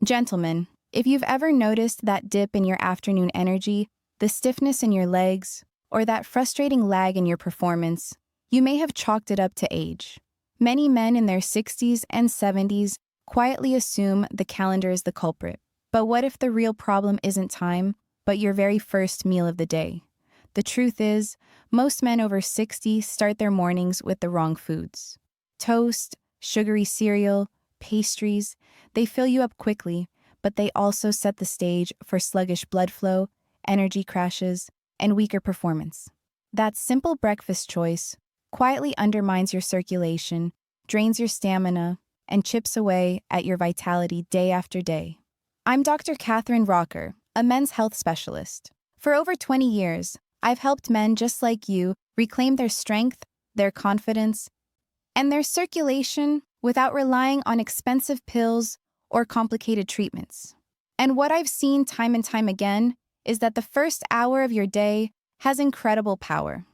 Gentlemen, if you've ever noticed that dip in your afternoon energy, the stiffness in your legs, or that frustrating lag in your performance, you may have chalked it up to age. Many men in their 60s and 70s quietly assume the calendar is the culprit. But what if the real problem isn't time, but your very first meal of the day? The truth is, most men over 60 start their mornings with the wrong foods. Toast, sugary cereal, pastries, they fill you up quickly, but they also set the stage for sluggish blood flow, energy crashes, and weaker performance. That simple breakfast choice quietly undermines your circulation, drains your stamina, and chips away at your vitality day after day. I'm Dr. Catherine Rocker, a men's health specialist. For over 20 years, I've helped men just like you reclaim their strength, their confidence, and their circulation without relying on expensive pills or complicated treatments. And what I've seen time and time again is that the first hour of your day has incredible power.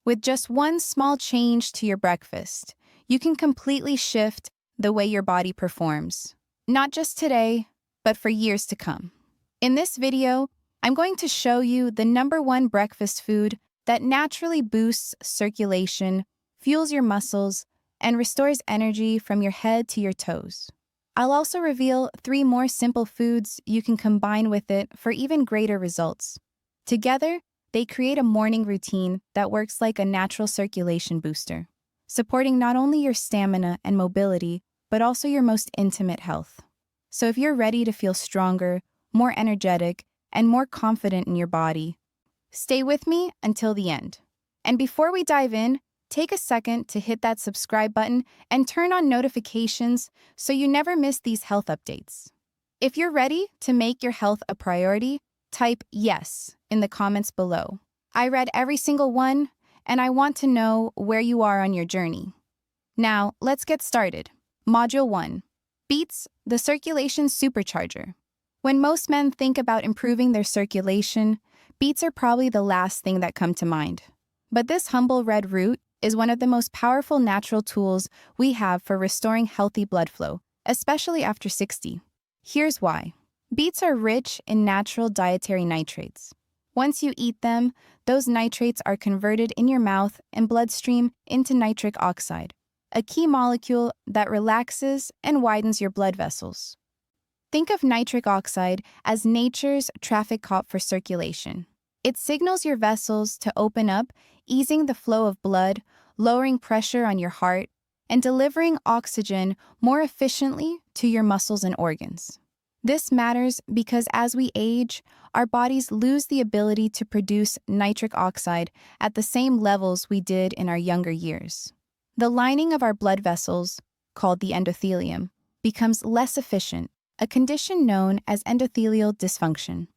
With just one small change to your breakfast, you can completely shift the way your body performs, not just today, but for years to come. In this video, I'm going to show you the #1 breakfast food that naturally boosts circulation, fuels your muscles, and restores energy from your head to your toes. I'll also reveal 3 more simple foods you can combine with it for even greater results. Together, they create a morning routine that works like a natural circulation booster, supporting not only your stamina and mobility, but also your most intimate health. So if you're ready to feel stronger, more energetic, and more confident in your body, stay with me until the end. And before we dive in, take a second to hit that subscribe button and turn on notifications so you never miss these health updates. If you're ready to make your health a priority, type yes in the comments below. I read every single one, and I want to know where you are on your journey. Now, let's get started. Module 1. Beets, the circulation supercharger. When most men think about improving their circulation, beets are probably the last thing that come to mind. But this humble red root is one of the most powerful natural tools we have for restoring healthy blood flow, especially after 60. Here's why. Beets are rich in natural dietary nitrates. Once you eat them, those nitrates are converted in your mouth and bloodstream into nitric oxide, a key molecule that relaxes and widens your blood vessels. Think of nitric oxide as nature's traffic cop for circulation. It signals your vessels to open up, easing the flow of blood, lowering pressure on your heart, and delivering oxygen more efficiently to your muscles and organs. This matters because as we age, our bodies lose the ability to produce nitric oxide at the same levels we did in our younger years. The lining of our blood vessels, called the endothelium, becomes less efficient, a condition known as endothelial dysfunction.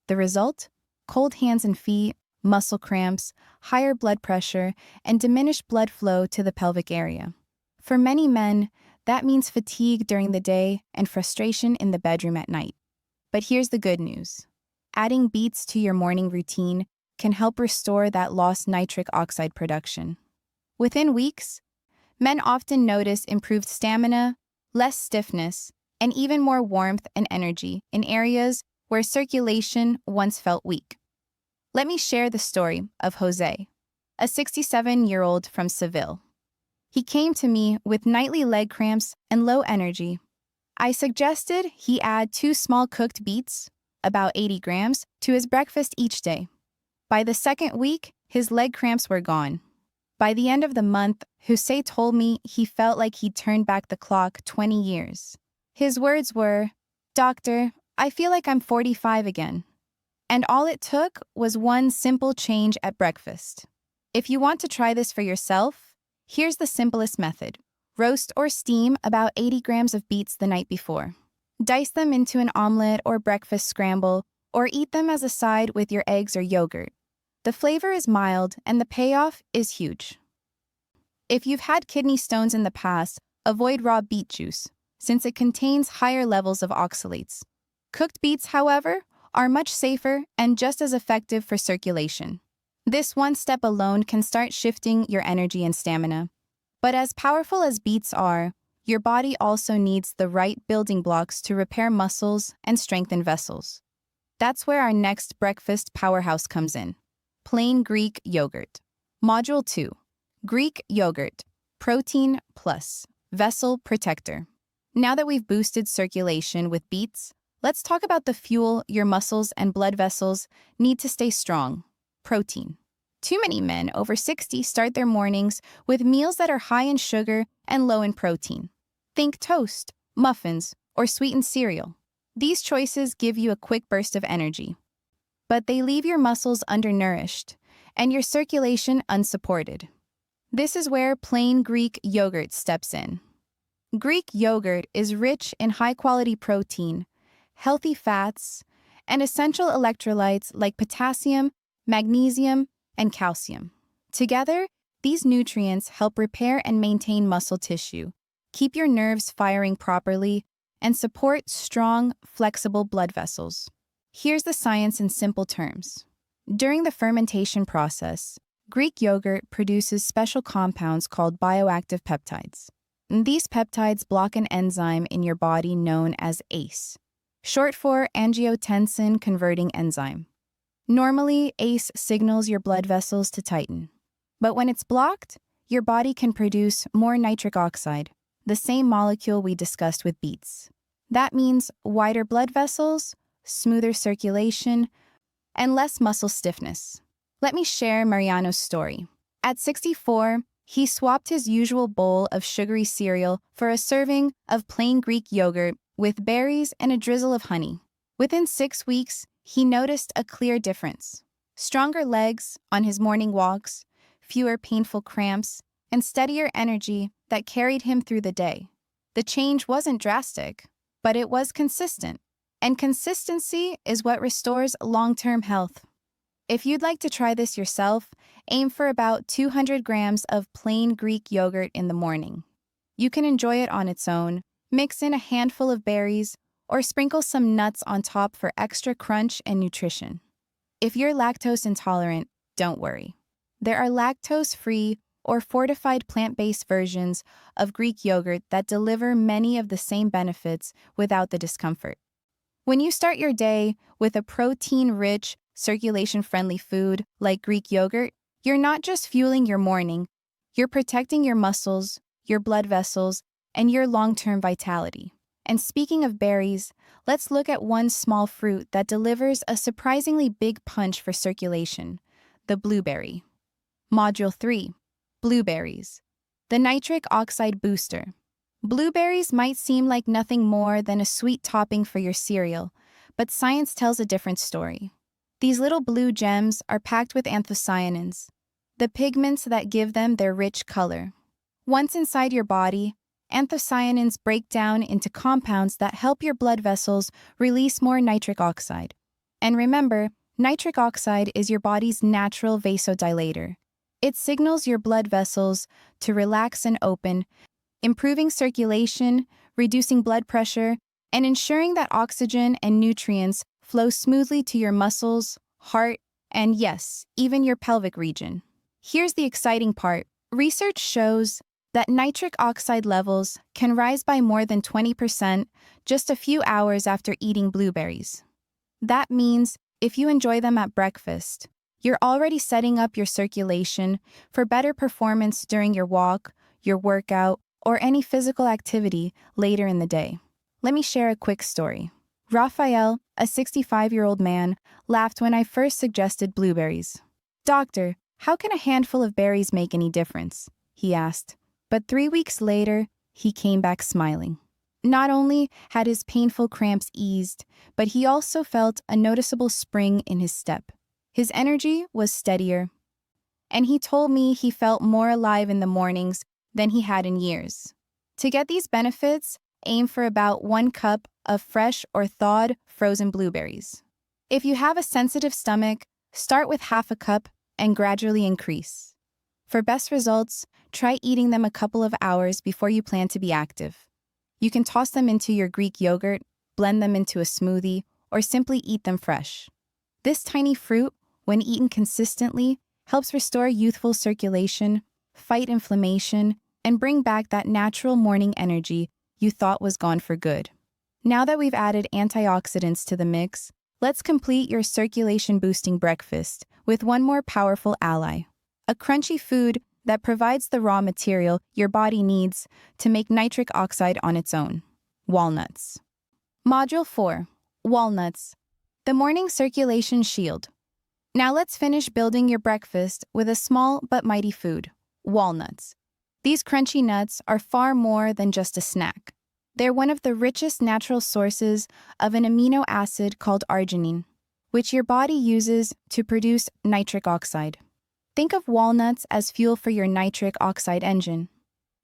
The result? Cold hands and feet, muscle cramps, higher blood pressure, and diminished blood flow to the pelvic area. For many men, that means fatigue during the day and frustration in the bedroom at night. But here's the good news. Adding beets to your morning routine can help restore that lost nitric oxide production. Within weeks, men often notice improved stamina, less stiffness, and even more warmth and energy in areas where circulation once felt weak. Let me share the story of Jose, a 67-year-old from Seville. He came to me with nightly leg cramps and low energy. I suggested he add 2 small cooked beets, about 80 grams, to his breakfast each day. By the second week, his leg cramps were gone. By the end of the month, Jose told me he felt like he'd turned back the clock 20 years. His words were, "Doctor, I feel like I'm 45 again." And all it took was one simple change at breakfast. If you want to try this for yourself, here's the simplest method. Roast or steam about 80 grams of beets the night before. Dice them into an omelet or breakfast scramble, or eat them as a side with your eggs or yogurt. The flavor is mild and the payoff is huge. If you've had kidney stones in the past, avoid raw beet juice, since it contains higher levels of oxalates. Cooked beets, however, are much safer and just as effective for circulation. This one step alone can start shifting your energy and stamina. But as powerful as beets are, your body also needs the right building blocks to repair muscles and strengthen vessels. That's where our next breakfast powerhouse comes in. Plain Greek yogurt. Module 2. Greek yogurt. Protein plus. Vessel protector. Now that we've boosted circulation with beets, let's talk about the fuel your muscles and blood vessels need to stay strong. Protein. Too many men over 60 start their mornings with meals that are high in sugar and low in protein. Think toast, muffins, or sweetened cereal. These choices give you a quick burst of energy, but they leave your muscles undernourished and your circulation unsupported. This is where plain Greek yogurt steps in. Greek yogurt is rich in high-quality protein, healthy fats, and essential electrolytes like potassium, magnesium, and calcium. Together, these nutrients help repair and maintain muscle tissue, keep your nerves firing properly, and support strong, flexible blood vessels. Here's the science in simple terms. During the fermentation process, Greek yogurt produces special compounds called bioactive peptides. These peptides block an enzyme in your body known as ACE, short for angiotensin converting enzyme. Normally, ACE signals your blood vessels to tighten. But when it's blocked, your body can produce more nitric oxide, the same molecule we discussed with beets. That means wider blood vessels, smoother circulation, and less muscle stiffness. Let me share Mariano's story. At 64, he swapped his usual bowl of sugary cereal for a serving of plain Greek yogurt with berries and a drizzle of honey. Within 6 weeks, he noticed a clear difference. Stronger legs on his morning walks, fewer painful cramps, and steadier energy that carried him through the day. The change wasn't drastic, but it was consistent. And consistency is what restores long-term health. If you'd like to try this yourself, aim for about 200 grams of plain Greek yogurt in the morning. You can enjoy it on its own, mix in a handful of berries, or sprinkle some nuts on top for extra crunch and nutrition. If you're lactose intolerant, don't worry. There are lactose-free or fortified plant-based versions of Greek yogurt that deliver many of the same benefits without the discomfort. When you start your day with a protein-rich, circulation-friendly food like Greek yogurt, you're not just fueling your morning, you're protecting your muscles, your blood vessels, and your long-term vitality. And speaking of berries, let's look at one small fruit that delivers a surprisingly big punch for circulation: the blueberry. Module 3. Blueberries. The nitric oxide booster. Blueberries might seem like nothing more than a sweet topping for your cereal, but science tells a different story. These little blue gems are packed with anthocyanins, the pigments that give them their rich color. Once inside your body, anthocyanins break down into compounds that help your blood vessels release more nitric oxide. And remember, nitric oxide is your body's natural vasodilator. It signals your blood vessels to relax and open, improving circulation, reducing blood pressure, and ensuring that oxygen and nutrients flow smoothly to your muscles, heart, and yes, even your pelvic region. Here's the exciting part. Research shows that nitric oxide levels can rise by more than 20% just a few hours after eating blueberries. That means if you enjoy them at breakfast, you're already setting up your circulation for better performance during your walk, your workout, or any physical activity later in the day. Let me share a quick story. Raphael, a 65-year-old man, laughed when I first suggested blueberries. "Doctor, how can a handful of berries make any difference?" he asked. But 3 weeks later, he came back smiling. Not only had his painful cramps eased, but he also felt a noticeable spring in his step. His energy was steadier, and he told me he felt more alive in the mornings than he had in years. To get these benefits, aim for about 1 cup of fresh or thawed frozen blueberries. If you have a sensitive stomach, start with half a cup and gradually increase. For best results, try eating them a couple of hours before you plan to be active. You can toss them into your Greek yogurt, blend them into a smoothie, or simply eat them fresh. This tiny fruit, when eaten consistently, helps restore youthful circulation, fight inflammation, and bring back that natural morning energy you thought was gone for good. Now that we've added antioxidants to the mix, let's complete your circulation-boosting breakfast with one more powerful ally, a crunchy food that provides the raw material your body needs to make nitric oxide on its own: walnuts. Module 4. Walnuts, the morning circulation shield. Now let's finish building your breakfast with a small but mighty food: walnuts. These crunchy nuts are far more than just a snack. They're one of the richest natural sources of an amino acid called arginine, which your body uses to produce nitric oxide. Think of walnuts as fuel for your nitric oxide engine.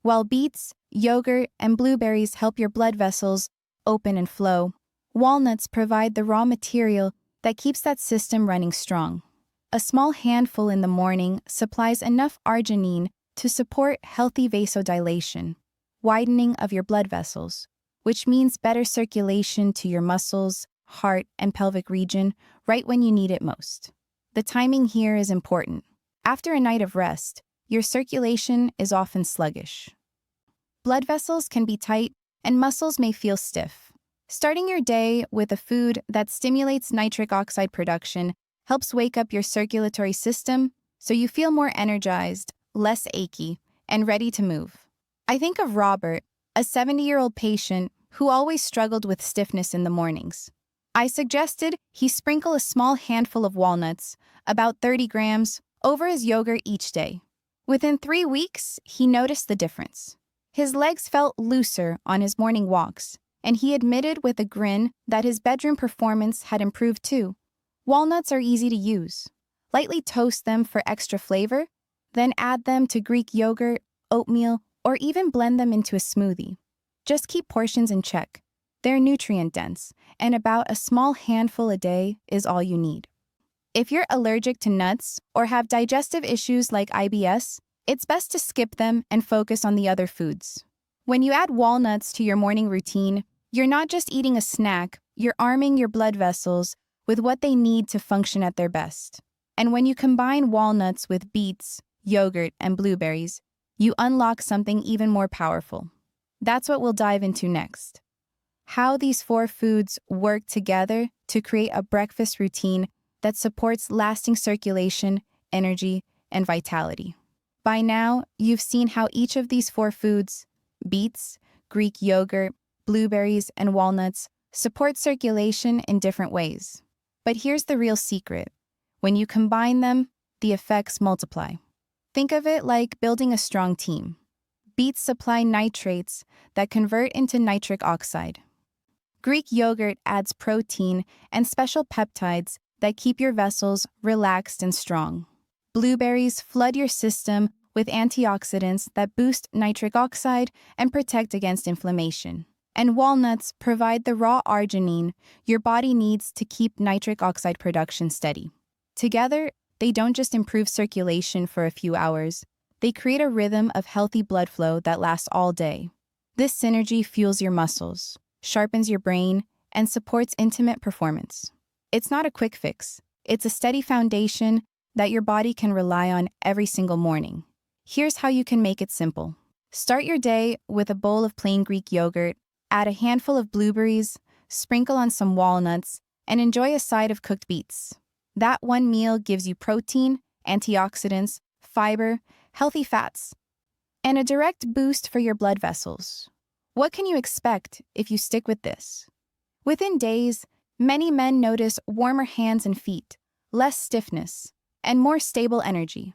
While beets, yogurt, and blueberries help your blood vessels open and flow, walnuts provide the raw material that keeps that system running strong. A small handful in the morning supplies enough arginine to support healthy vasodilation, widening of your blood vessels, which means better circulation to your muscles, heart, and pelvic region right when you need it most. The timing here is important. After a night of rest, your circulation is often sluggish. Blood vessels can be tight and muscles may feel stiff. Starting your day with a food that stimulates nitric oxide production helps wake up your circulatory system so you feel more energized, less achy, and ready to move. I think of Robert, a 70-year-old patient who always struggled with stiffness in the mornings. I suggested he sprinkle a small handful of walnuts, about 30 grams, over his yogurt each day. Within 3 weeks, he noticed the difference. His legs felt looser on his morning walks, and he admitted with a grin that his bedroom performance had improved too. Walnuts are easy to use. Lightly toast them for extra flavor, then add them to Greek yogurt, oatmeal, or even blend them into a smoothie. Just keep portions in check. They're nutrient-dense, and about a small handful a day is all you need. If you're allergic to nuts or have digestive issues like IBS, it's best to skip them and focus on the other foods. When you add walnuts to your morning routine, you're not just eating a snack, you're arming your blood vessels with what they need to function at their best. And when you combine walnuts with beets, yogurt, and blueberries, you unlock something even more powerful. That's what we'll dive into next. How these 4 foods work together to create a breakfast routine that supports lasting circulation, energy, and vitality. By now, you've seen how each of these 4 foods, beets, Greek yogurt, blueberries, and walnuts, support circulation in different ways. But here's the real secret. When you combine them, the effects multiply. Think of it like building a strong team. Beets supply nitrates that convert into nitric oxide. Greek yogurt adds protein and special peptides that keep your vessels relaxed and strong. Blueberries flood your system with antioxidants that boost nitric oxide and protect against inflammation. And walnuts provide the raw arginine your body needs to keep nitric oxide production steady. Together, they don't just improve circulation for a few hours, they create a rhythm of healthy blood flow that lasts all day. This synergy fuels your muscles, sharpens your brain, and supports intimate performance. It's not a quick fix. It's a steady foundation that your body can rely on every single morning. Here's how you can make it simple. Start your day with a bowl of plain Greek yogurt, add a handful of blueberries, sprinkle on some walnuts, and enjoy a side of cooked beets. That one meal gives you protein, antioxidants, fiber, healthy fats, and a direct boost for your blood vessels. What can you expect if you stick with this? Within days, many men notice warmer hands and feet, less stiffness, and more stable energy.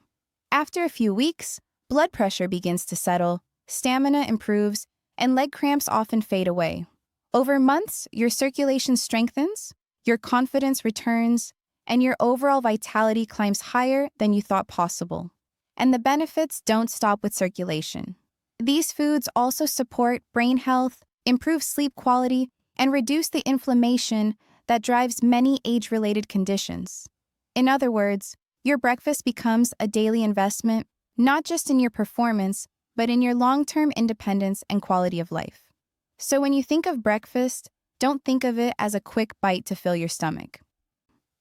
After a few weeks, blood pressure begins to settle, stamina improves, and leg cramps often fade away. Over months, your circulation strengthens, your confidence returns, and your overall vitality climbs higher than you thought possible. And the benefits don't stop with circulation. These foods also support brain health, improve sleep quality, and reduce the inflammation that drives many age-related conditions. In other words, your breakfast becomes a daily investment, not just in your performance, but in your long-term independence and quality of life. So when you think of breakfast, don't think of it as a quick bite to fill your stomach.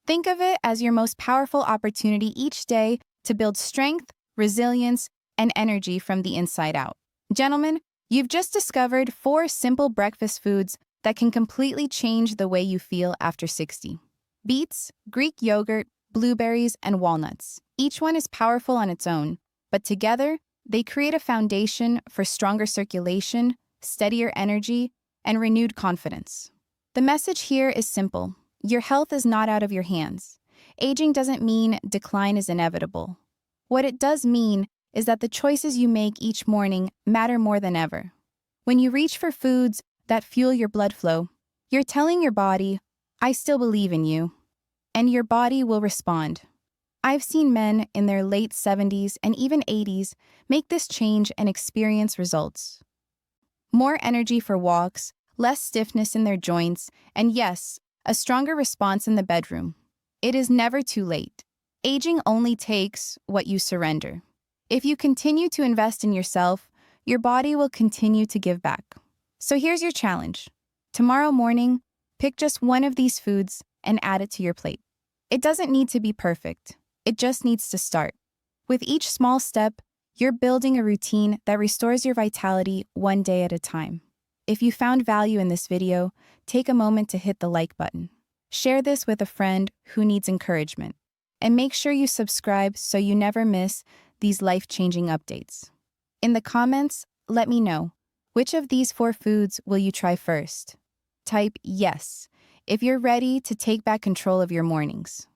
Think of it as your most powerful opportunity each day to build strength, resilience, and energy from the inside out. Gentlemen, you've just discovered 4 simple breakfast foods that can completely change the way you feel after 60. Beets, Greek yogurt, blueberries, and walnuts. Each one is powerful on its own, but together, they create a foundation for stronger circulation, steadier energy, and renewed confidence. The message here is simple. Your health is not out of your hands. Aging doesn't mean decline is inevitable. What it does mean is that the choices you make each morning matter more than ever. When you reach for foods that fuel your blood flow, you're telling your body, I still believe in you. And your body will respond. I've seen men in their late 70s and even 80s make this change and experience results. More energy for walks, less stiffness in their joints, and yes, a stronger response in the bedroom. It is never too late. Aging only takes what you surrender. If you continue to invest in yourself, your body will continue to give back. So here's your challenge. Tomorrow morning, pick just one of these foods and add it to your plate. It doesn't need to be perfect. It just needs to start. With each small step, you're building a routine that restores your vitality one day at a time. If you found value in this video, take a moment to hit the like button. Share this with a friend who needs encouragement. And make sure you subscribe so you never miss these life-changing updates. In the comments, let me know, which of these 4 foods will you try first? Type yes if you're ready to take back control of your mornings.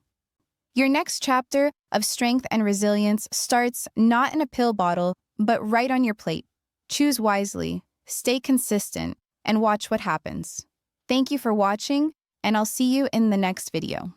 Your next chapter of strength and resilience starts not in a pill bottle, but right on your plate. Choose wisely, stay consistent, and watch what happens. Thank you for watching, and I'll see you in the next video.